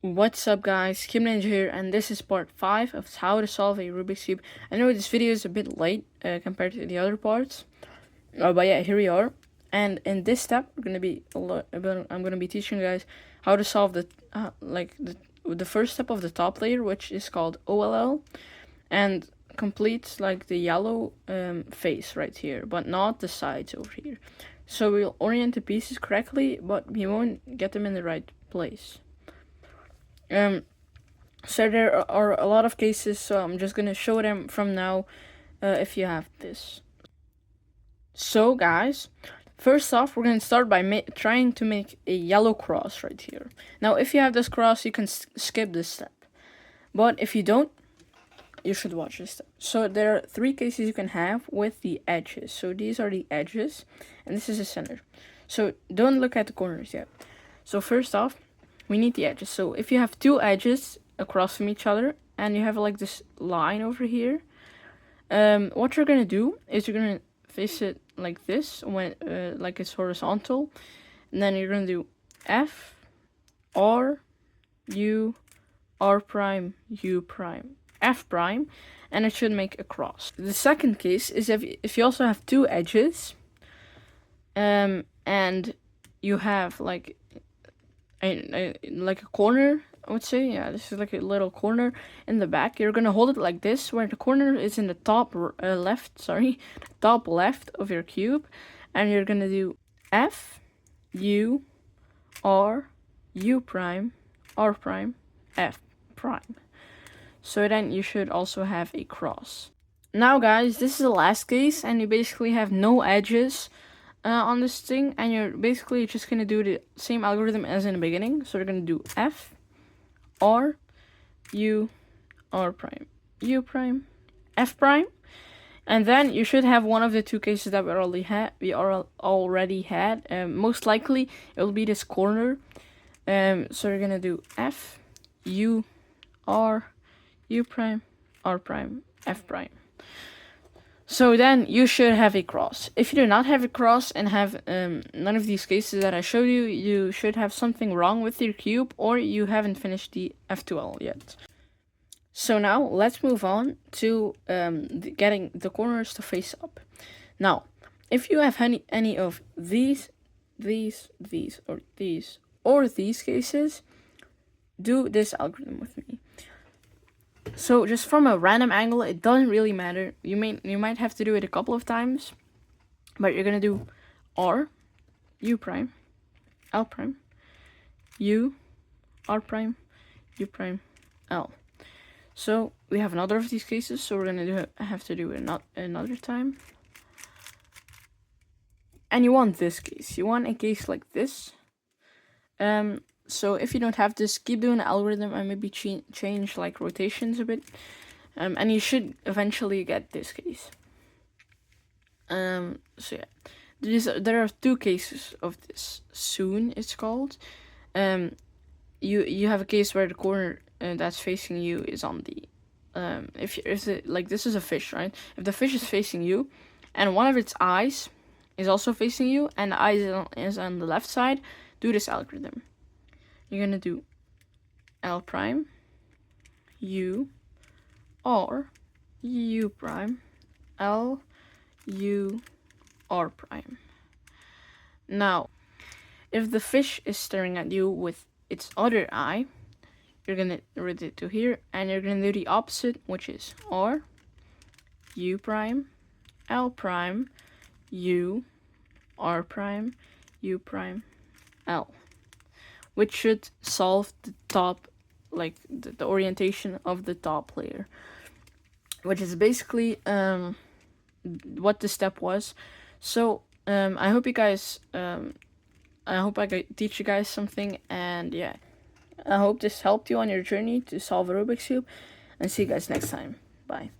What's up guys, Kim Ninja here, and this is part 5 of how to solve a Rubik's Cube. I know this video is a bit late compared to the other parts, but yeah, here we are. And in this step, I'm gonna be teaching you guys how to solve the first step of the top layer, which is called OLL, and complete like the yellow face right here, but not the sides over here. So we'll orient the pieces correctly, but we won't get them in the right place. So there are a lot of cases, so I'm just gonna show them from now if you have this. So guys, first off, we're gonna start by trying to make a yellow cross right here. Now if you have this cross, you can skip this step, but if you don't, you should watch this step. So there are 3 cases you can have with the edges. So these are the edges, and this is the center. So don't look at the corners yet. So first off, we need the edges. So if you have 2 edges across from each other and you have like this line over here, what you're gonna do is you're gonna face it like this when like it's horizontal, and then you're gonna do F, R, U, R prime, U prime, F prime, and it should make a cross. The second case is if you also have 2 edges, and you have like a corner, I would say. Yeah, this is like a little corner in the back. You're gonna hold it like this, where the corner is in the top top left of your cube, and you're gonna do F, U, R, U prime, R prime, F prime. So then you should also have a cross. Now guys, this is the last case, and you basically have no edges on this thing, and you're basically just gonna do the same algorithm as in the beginning. So you're gonna do F, R, U, R prime, U prime, F prime, and then you should have one of the 2 cases that we already had. Most likely it will be this corner. So you're gonna do F, U, R, U prime, R prime, F prime. So then you should have a cross. If you do not have a cross and have none of these cases that I showed you, you should have something wrong with your cube, or you haven't finished the F2L yet. So now let's move on to getting the corners to face up. Now, if you have any of these, or these cases, do this algorithm with me. So just from a random angle, it doesn't really matter. You might have to do it a couple of times, but you're gonna do R, U prime, L prime, U, R prime, U prime, L. So we have another of these cases, so we're gonna have to do it another time. And you want this case. You want a case like this. So if you don't have this, keep doing the algorithm and maybe change like rotations a bit. And you should eventually get this case. So yeah, there are 2 cases of this. Soon it's called. You have a case where the corner that's facing you is on the like this is a fish, right? If the fish is facing you, and one of its eyes is also facing you, and the eye is on the left side, do this algorithm. You're gonna do L prime, U, R, U prime, L, U, R prime. Now, if the fish is staring at you with its other eye, you're gonna rotate to here, and you're gonna do the opposite, which is R, U prime, L prime, U, R prime, U prime, L. Which should solve the top, like the orientation of the top layer, which is basically what the step was. So I hope you guys, I hope I could teach you guys something, and yeah, I hope this helped you on your journey to solve a Rubik's Cube, and see you guys next time. Bye.